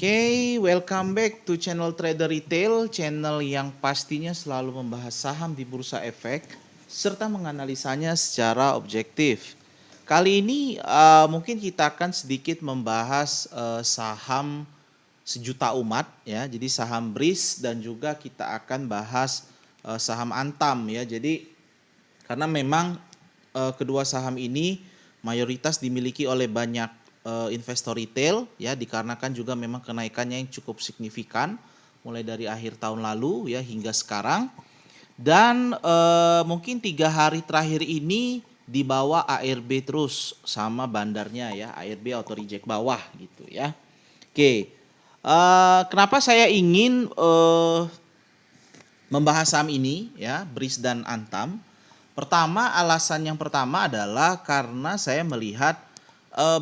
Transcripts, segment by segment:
Oke, welcome back to channel Trader Retail, channel yang pastinya selalu membahas saham di bursa efek serta menganalisanya secara objektif. Kali ini mungkin kita akan sedikit membahas saham sejuta umat ya. Jadi saham BRIS dan juga kita akan bahas saham Antam ya. Jadi karena memang kedua saham ini mayoritas dimiliki oleh banyak investor retail ya, dikarenakan juga memang kenaikannya yang cukup signifikan mulai dari akhir tahun lalu ya hingga sekarang. Dan mungkin 3 hari terakhir ini di bawah ARB terus sama bandarnya ya, ARB auto reject bawah gitu ya. Oke, kenapa saya ingin membahas saham ini ya, BRIS dan Antam? Alasan yang pertama adalah karena saya melihat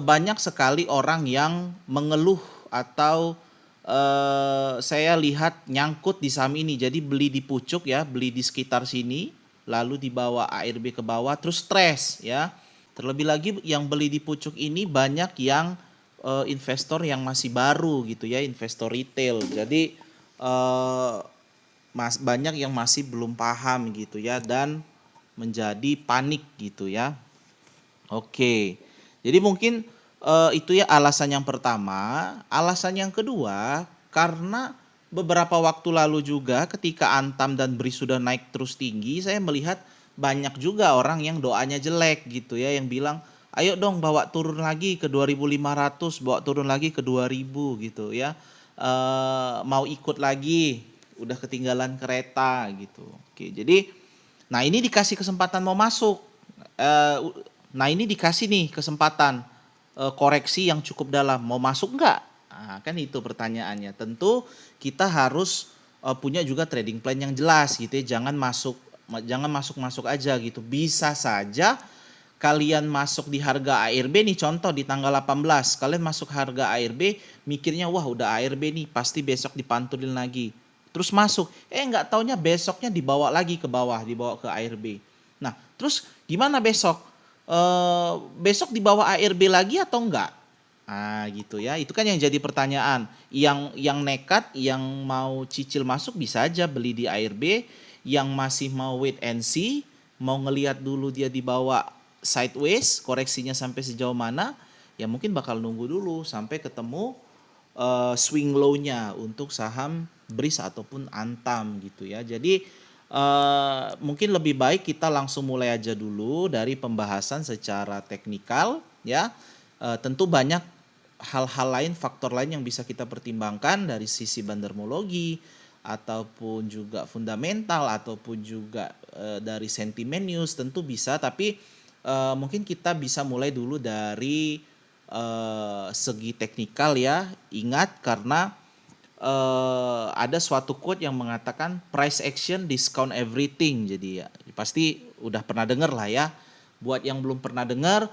banyak sekali orang yang mengeluh atau saya lihat nyangkut di saham ini. Jadi beli di pucuk ya, beli di sekitar sini, lalu dibawa ARB ke bawah, terus stres ya. Terlebih lagi yang beli di pucuk ini banyak yang investor yang masih baru gitu ya, investor retail. Jadi banyak yang masih belum paham gitu ya dan menjadi panik gitu ya. Oke. Jadi mungkin itu ya alasan yang pertama. Alasan yang kedua, karena beberapa waktu lalu juga ketika Antam dan BRIS sudah naik terus tinggi, saya melihat banyak juga orang yang doanya jelek gitu ya, yang bilang, "Ayo dong bawa turun lagi ke 2.500, bawa turun lagi ke 2.000 gitu ya. Mau ikut lagi, udah ketinggalan kereta gitu." Oke, jadi nah ini dikasih kesempatan mau masuk. Eh, Nah ini dikasih nih kesempatan koreksi yang cukup dalam. Mau masuk nggak? Nah, kan itu pertanyaannya. Tentu kita harus punya juga trading plan yang jelas gitu ya. Jangan masuk aja gitu. Bisa saja kalian masuk di harga ARB nih, contoh di tanggal 18. Kalian masuk harga ARB mikirnya wah udah ARB nih pasti besok dipantulin lagi. Terus masuk, nggak taunya besoknya dibawa lagi ke bawah, dibawa ke ARB. Nah, terus gimana besok? Besok dibawa ARB lagi atau enggak? Ah, gitu ya. Itu kan yang jadi pertanyaan. Yang nekat, yang mau cicil masuk bisa aja beli di ARB, yang masih mau wait and see, mau ngelihat dulu dia dibawa sideways, koreksinya sampai sejauh mana, ya mungkin bakal nunggu dulu sampai ketemu swing low-nya untuk saham BRIS ataupun Antam gitu ya. Jadi mungkin lebih baik kita langsung mulai aja dulu dari pembahasan secara teknikal ya. Tentu banyak hal-hal lain, faktor lain yang bisa kita pertimbangkan dari sisi bandarmologi ataupun juga fundamental ataupun juga dari sentimen news tentu bisa, tapi mungkin kita bisa mulai dulu dari segi teknikal ya. Ingat karena ada suatu quote yang mengatakan price action discount everything. Jadi ya pasti udah pernah dengar lah ya. Buat yang belum pernah dengar,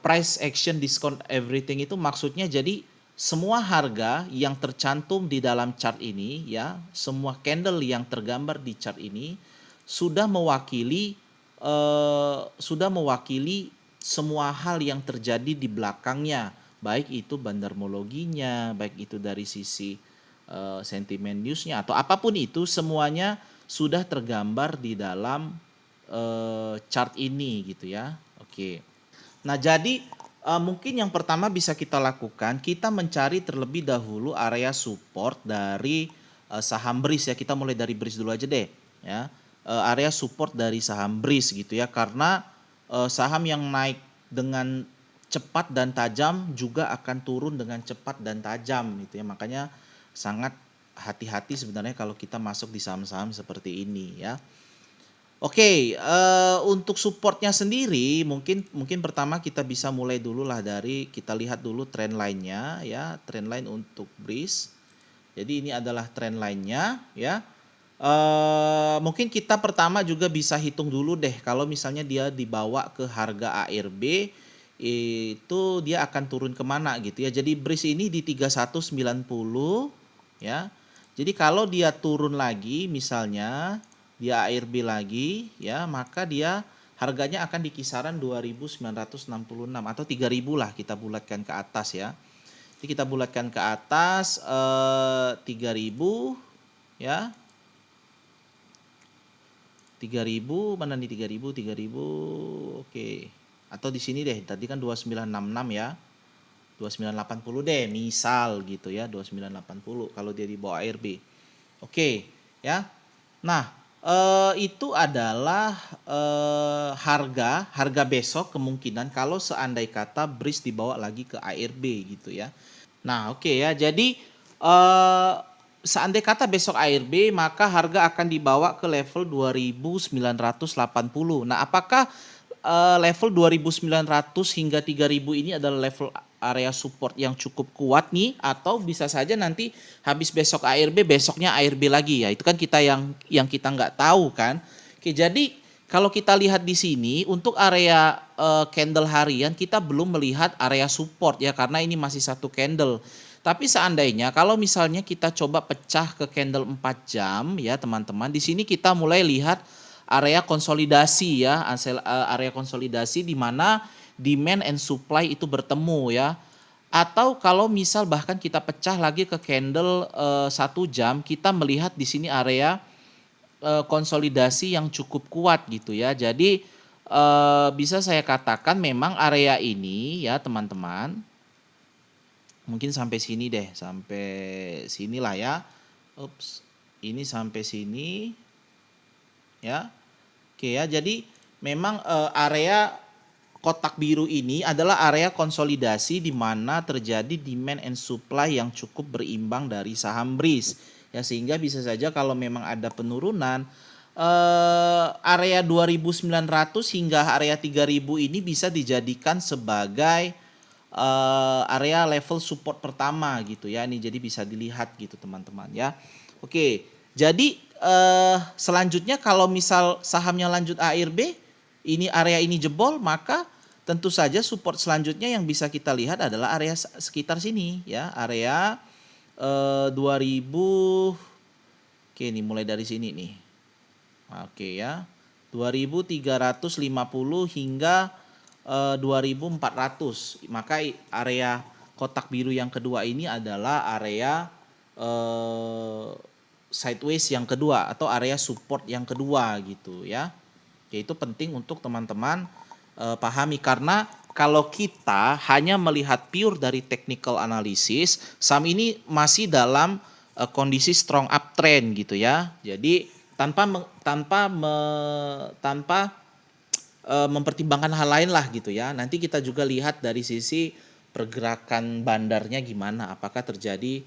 price action discount everything itu maksudnya jadi semua harga yang tercantum di dalam chart ini ya, semua candle yang tergambar di chart ini sudah mewakili semua hal yang terjadi di belakangnya, baik itu bandarmologinya, baik itu dari sisi sentimen newsnya atau apapun itu, semuanya sudah tergambar di dalam chart ini gitu ya. Oke. Nah, jadi mungkin yang pertama bisa kita lakukan, kita mencari terlebih dahulu area support dari saham BRIS ya. Kita mulai dari BRIS dulu aja deh ya. Area support dari saham BRIS gitu ya, karena saham yang naik dengan cepat dan tajam juga akan turun dengan cepat dan tajam gitu ya. Makanya sangat hati-hati sebenarnya kalau kita masuk di saham-saham seperti ini ya. Oke, untuk supportnya sendiri mungkin pertama kita bisa mulai dulu lah dari kita lihat dulu trend line-nya ya, trend line untuk BRIS. Jadi ini adalah trend line-nya ya. Mungkin kita pertama juga bisa hitung dulu deh kalau misalnya dia dibawa ke harga ARB itu dia akan turun kemana gitu ya. Jadi BRIS ini di 3190 ya. Jadi kalau dia turun lagi misalnya dia ARB lagi ya, maka dia harganya akan di kisaran 2.966 atau 3.000 lah kita bulatkan ke atas ya. Jadi kita bulatkan ke atas 3.000 ya. 3.000 mana nih 3.000 oke. Atau di sini deh, tadi kan 2966 ya. 2980 deh, misal gitu ya, 2980 kalau dia di bawah ARB. Oke, ya. Nah, itu adalah harga besok kemungkinan kalau seandai kata BRIS dibawa lagi ke ARB gitu ya. Nah, oke ya. Jadi seandai kata besok ARB, maka harga akan dibawa ke level 2.980. Nah, apakah level 2.900 hingga 3.000 ini adalah level area support yang cukup kuat nih, atau bisa saja nanti habis besok ARB, besoknya ARB lagi ya. Itu kan kita yang kita nggak tahu kan. Oke, jadi kalau kita lihat di sini untuk area candle harian kita belum melihat area support ya, karena ini masih satu candle. Tapi seandainya kalau misalnya kita coba pecah ke candle 4 jam ya teman-teman, di sini kita mulai lihat area konsolidasi ya, area konsolidasi di mana demand and supply itu bertemu ya. Atau kalau misal bahkan kita pecah lagi ke candle 1 jam, kita melihat di sini area konsolidasi yang cukup kuat gitu ya. Jadi bisa saya katakan memang area ini ya teman-teman, mungkin sampai sini deh, sampai sinilah ya. Ups, ini sampai sini ya. Oke ya, jadi memang area kotak biru ini adalah area konsolidasi di mana terjadi demand and supply yang cukup berimbang dari saham BRIS. Ya, sehingga bisa saja kalau memang ada penurunan area 2.900 hingga area 3.000 ini bisa dijadikan sebagai area level support pertama gitu ya. Ini jadi bisa dilihat gitu teman-teman ya. Oke, jadi selanjutnya kalau misal sahamnya lanjut ARB, ini area ini jebol, maka tentu saja support selanjutnya yang bisa kita lihat adalah area sekitar sini ya, area 2000. Oke, ini mulai dari sini nih. Oke ya, 2350 hingga 2400. Maka area kotak biru yang kedua ini adalah area sideways yang kedua atau area support yang kedua gitu ya. Yaitu penting untuk teman-teman pahami, karena kalau kita hanya melihat pure dari technical analysis, saham ini masih dalam kondisi strong uptrend gitu ya. Jadi tanpa mempertimbangkan hal lain lah gitu ya. Nanti kita juga lihat dari sisi pergerakan bandarnya gimana, apakah terjadi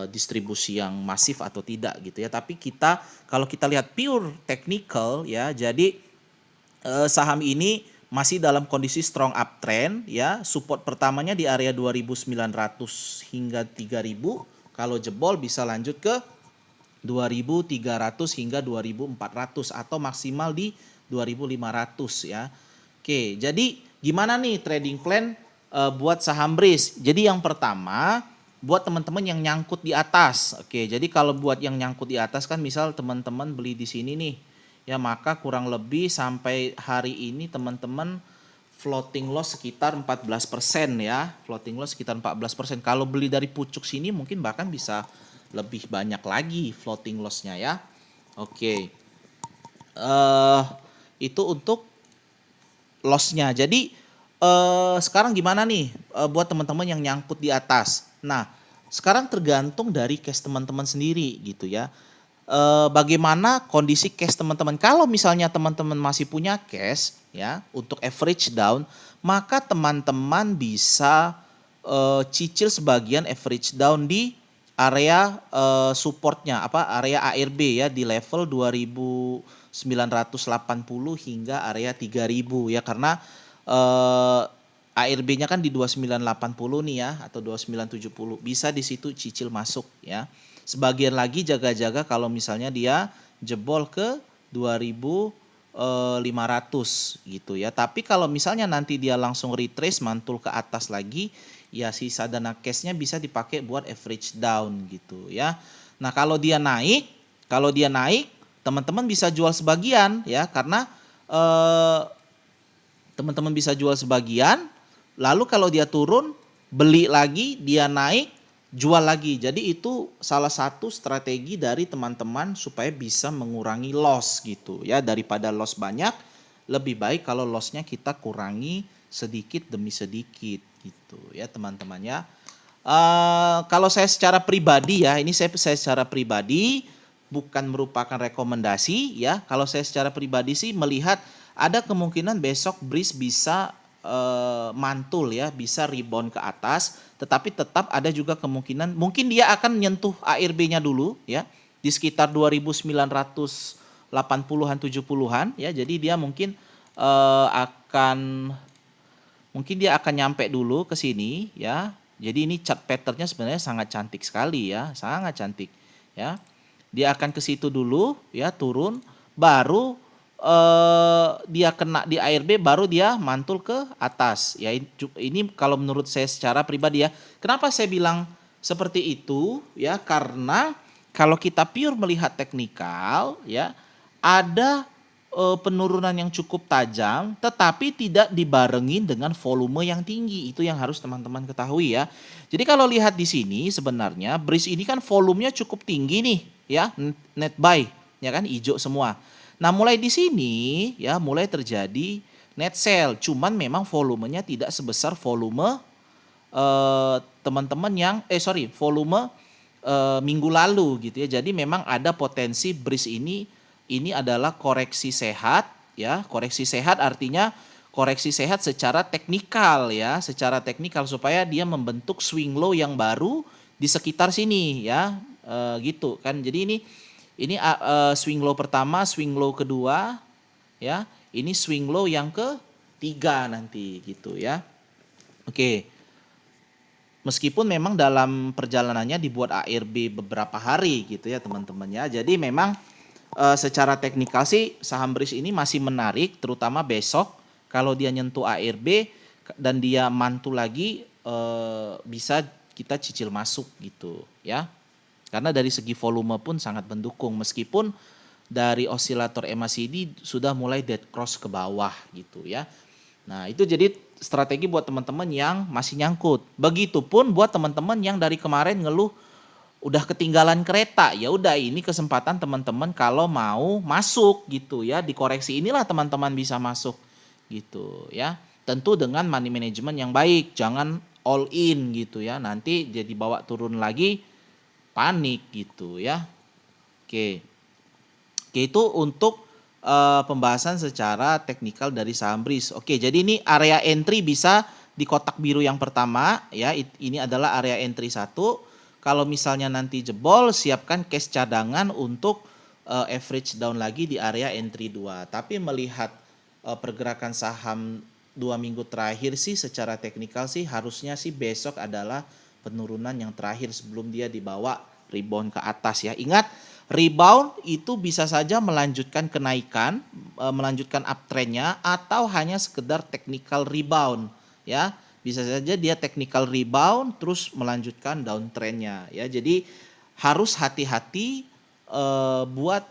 distribusi yang masif atau tidak gitu ya. Tapi kalau kita lihat pure technical ya, jadi saham ini masih dalam kondisi strong uptrend ya. Support pertamanya di area 2.900 hingga 3.000. Kalau jebol bisa lanjut ke 2.300 hingga 2.400 atau maksimal di 2.500 ya. Oke, jadi gimana nih trading plan buat saham BRIS? Jadi yang pertama, buat teman-teman yang nyangkut di atas. Oke, jadi kalau buat yang nyangkut di atas kan misal teman-teman beli di sini nih. Ya, maka kurang lebih sampai hari ini teman-teman floating loss sekitar 14% ya. Floating loss sekitar 14%. Kalau beli dari pucuk sini mungkin bahkan bisa lebih banyak lagi floating loss-nya ya. Oke. Itu untuk loss-nya. Jadi sekarang gimana nih buat teman-teman yang nyangkut di atas? Nah, sekarang tergantung dari cash teman-teman sendiri gitu ya. Bagaimana kondisi cash teman-teman? Kalau misalnya teman-teman masih punya cash ya untuk average down, maka teman-teman bisa cicil sebagian average down di area supportnya, area ARB ya, di level 2.980 hingga area 3.000 ya, karena ARB-nya kan di 2980 nih ya, atau 2970, bisa di situ cicil masuk ya. Sebagian lagi jaga-jaga kalau misalnya dia jebol ke 2.500 gitu ya. Tapi kalau misalnya nanti dia langsung retrace mantul ke atas lagi, ya sisa dana cashnya bisa dipakai buat average down gitu ya. Nah, kalau dia naik teman-teman bisa jual sebagian ya, karena teman-teman bisa jual sebagian. Lalu kalau dia turun, beli lagi, dia naik, jual lagi. Jadi itu salah satu strategi dari teman-teman supaya bisa mengurangi loss gitu ya. Daripada loss banyak, lebih baik kalau lossnya kita kurangi sedikit demi sedikit gitu ya teman-teman ya. Kalau saya secara pribadi ya, ini saya secara pribadi bukan merupakan rekomendasi ya. Kalau saya secara pribadi sih melihat ada kemungkinan besok BRIS bisa mantul ya, bisa rebound ke atas, tetapi tetap ada juga kemungkinan mungkin dia akan menyentuh ARB-nya dulu ya di sekitar 2980-an 70-an ya. Jadi dia mungkin akan nyampe dulu ke sini ya. Jadi ini chart patternnya sebenarnya sangat cantik sekali ya, sangat cantik ya. Dia akan ke situ dulu ya, turun, baru dia kena di ARB, baru dia mantul ke atas ya. Ini kalau menurut saya secara pribadi ya. Kenapa saya bilang seperti itu ya? Karena kalau kita pure melihat teknikal ya, ada penurunan yang cukup tajam tetapi tidak dibarengin dengan volume yang tinggi. Itu yang harus teman-teman ketahui ya. Jadi kalau lihat di sini sebenarnya BRIS ini kan volumenya cukup tinggi nih ya, net buy ya kan, hijau semua. Nah, mulai di sini ya mulai terjadi net sell. Cuman memang volumenya tidak sebesar volume teman-teman yang volume minggu lalu gitu ya. Jadi memang ada potensi BRIS ini adalah koreksi sehat ya. Koreksi sehat artinya koreksi sehat secara teknikal ya, secara teknikal supaya dia membentuk swing low yang baru di sekitar sini ya. Gitu kan. Jadi ini swing low pertama, swing low kedua ya. Ini swing low yang ketiga nanti gitu ya. Oke. Meskipun memang dalam perjalanannya dibuat ARB beberapa hari gitu ya teman-teman ya. Jadi memang secara teknikal sih saham BRIS ini masih menarik, terutama besok kalau dia nyentuh ARB dan dia mantul lagi, bisa kita cicil masuk gitu ya. Karena dari segi volume pun sangat mendukung, meskipun dari osilator MACD sudah mulai dead cross ke bawah gitu ya. Nah, itu jadi strategi buat teman-teman yang masih nyangkut. Begitupun buat teman-teman yang dari kemarin ngeluh udah ketinggalan kereta. Ya udah, ini kesempatan teman-teman kalau mau masuk gitu ya. Di koreksi inilah teman-teman bisa masuk gitu ya. Tentu dengan money management yang baik, jangan all in gitu ya. Nanti jadi bawa turun lagi panik gitu ya. Oke. Oke, itu untuk pembahasan secara teknikal dari saham BRIS. Oke, jadi ini area entry bisa di kotak biru yang pertama ya. Ini adalah area entry 1. Kalau misalnya nanti jebol, siapkan cash cadangan untuk average down lagi di area entry 2. Tapi melihat pergerakan saham 2 minggu terakhir sih secara teknikal sih harusnya sih besok adalah penurunan yang terakhir sebelum dia dibawa rebound ke atas ya. Ingat, rebound itu bisa saja melanjutkan kenaikan, melanjutkan uptrendnya, atau hanya sekedar technical rebound ya. Bisa saja dia technical rebound terus melanjutkan downtrendnya ya. Jadi harus hati-hati buat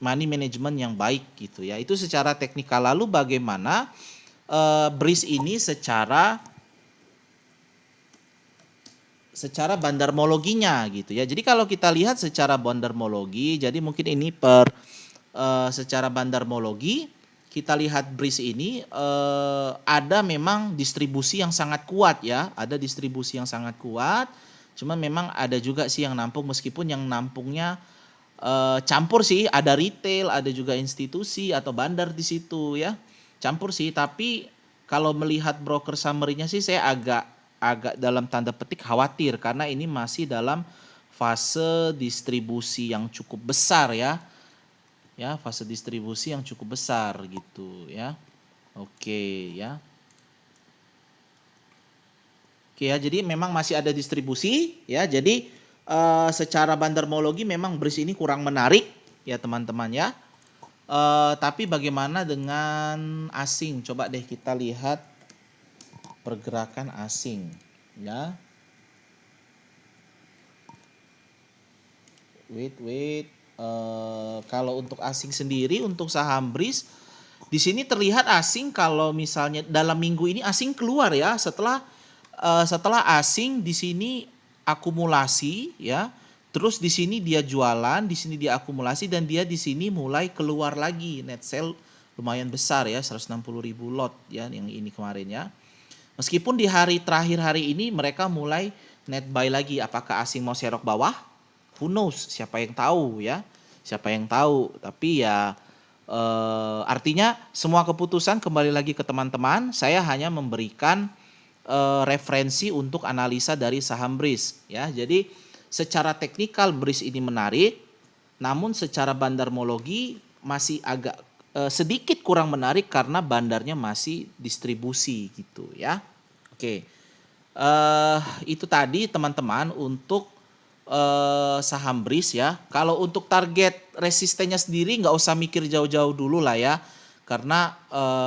money management yang baik gitu ya. Itu secara teknikal. Lalu bagaimana BRIS ini secara bandarmologinya gitu ya. Jadi kalau kita lihat secara bandarmologi, jadi mungkin ini secara bandarmologi kita lihat BRIS ini ada memang distribusi yang sangat kuat ya, ada distribusi yang sangat kuat. Cuman memang ada juga sih yang nampung, meskipun yang nampungnya campur sih, ada retail, ada juga institusi atau bandar di situ ya. Campur sih, tapi kalau melihat broker summary-nya sih saya agak dalam tanda petik khawatir karena ini masih dalam fase distribusi yang cukup besar ya. Ya, fase distribusi yang cukup besar gitu ya. Oke ya. Oke ya, jadi memang masih ada distribusi ya. Jadi secara bandarmologi memang BRIS ini kurang menarik ya teman-teman ya. Tapi bagaimana dengan asing? Coba deh kita lihat pergerakan asing ya. Kalau untuk asing sendiri, untuk saham BRIS Di sini terlihat asing kalau misalnya dalam minggu ini asing keluar ya setelah asing di sini akumulasi ya. Terus di sini dia jualan, di sini dia akumulasi dan dia di sini mulai keluar lagi net sale lumayan besar ya 160.000 lot ya yang ini kemarin ya. Meskipun di hari terakhir hari ini mereka mulai net buy lagi. Apakah asing mau serok bawah? Who knows? Siapa yang tahu ya? Siapa yang tahu? Tapi ya artinya semua keputusan kembali lagi ke teman-teman. Saya hanya memberikan referensi untuk analisa dari saham BRIS ya. Jadi secara teknikal BRIS ini menarik, namun secara bandarmologi masih agak sedikit kurang menarik karena bandarnya masih distribusi gitu ya. Oke. Itu tadi teman-teman untuk saham BRIS ya. Kalau untuk target resistennya sendiri nggak usah mikir jauh-jauh dulu lah ya. Karena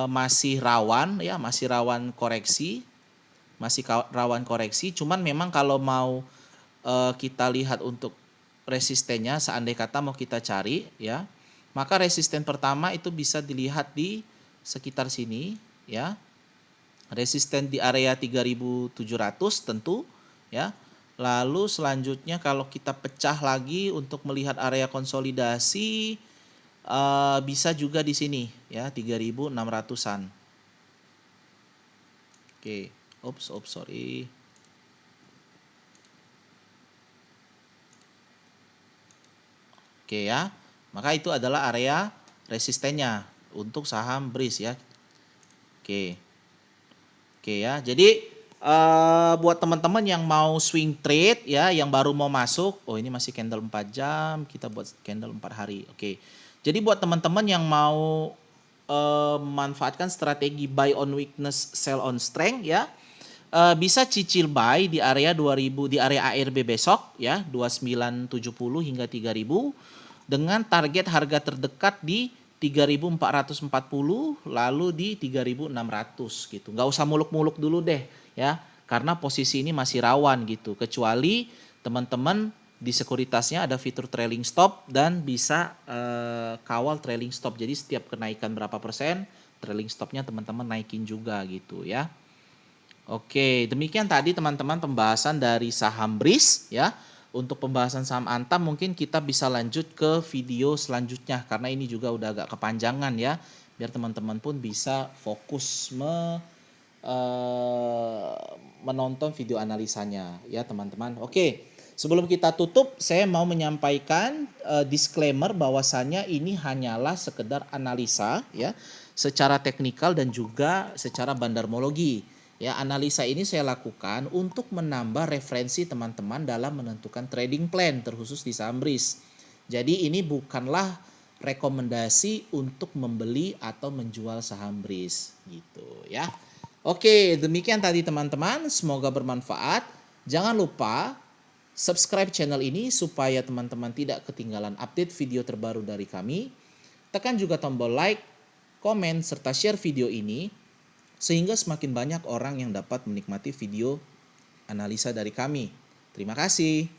masih rawan ya, masih rawan koreksi. Cuman memang kalau mau kita lihat untuk resistennya seandai kata mau kita cari ya. Maka resisten pertama itu bisa dilihat di sekitar sini ya. Resisten di area 3.700 tentu ya. Lalu selanjutnya kalau kita pecah lagi untuk melihat area konsolidasi bisa juga di sini ya 3.600-an. Oke, sorry. Oke ya. Maka itu adalah area resistennya untuk saham BRIS ya. Oke. Oke ya. Jadi buat teman-teman yang mau swing trade ya, yang baru mau masuk, oh ini masih candle 4 jam, kita buat candle 4 hari. Oke. Jadi buat teman-teman yang mau memanfaatkan strategi buy on weakness, sell on strength ya, bisa cicil buy di area 2000 di area ARB besok ya, 2970 hingga 3000 dengan target harga terdekat di 3.440 lalu di 3.600 gitu. Nggak usah muluk-muluk dulu deh ya, karena posisi ini masih rawan gitu. Kecuali teman-teman di sekuritasnya ada fitur trailing stop dan bisa kawal trailing stop. Jadi setiap kenaikan berapa persen, trailing stopnya teman-teman naikin juga gitu ya. Oke, demikian tadi teman-teman pembahasan dari saham BRIS ya. Untuk pembahasan saham Antam mungkin kita bisa lanjut ke video selanjutnya karena ini juga udah agak kepanjangan ya. Biar teman-teman pun bisa fokus menonton video analisanya ya teman-teman. Oke, sebelum kita tutup saya mau menyampaikan disclaimer bahwasannya ini hanyalah sekedar analisa ya secara teknikal dan juga secara bandarmologi. Ya, analisa ini saya lakukan untuk menambah referensi teman-teman dalam menentukan trading plan terkhusus di saham BRIS. Jadi ini bukanlah rekomendasi untuk membeli atau menjual saham BRIS gitu ya. Oke, demikian tadi teman-teman, semoga bermanfaat. Jangan lupa subscribe channel ini supaya teman-teman tidak ketinggalan update video terbaru dari kami. Tekan juga tombol like, komen serta share video ini sehingga semakin banyak orang yang dapat menikmati video analisa dari kami. Terima kasih.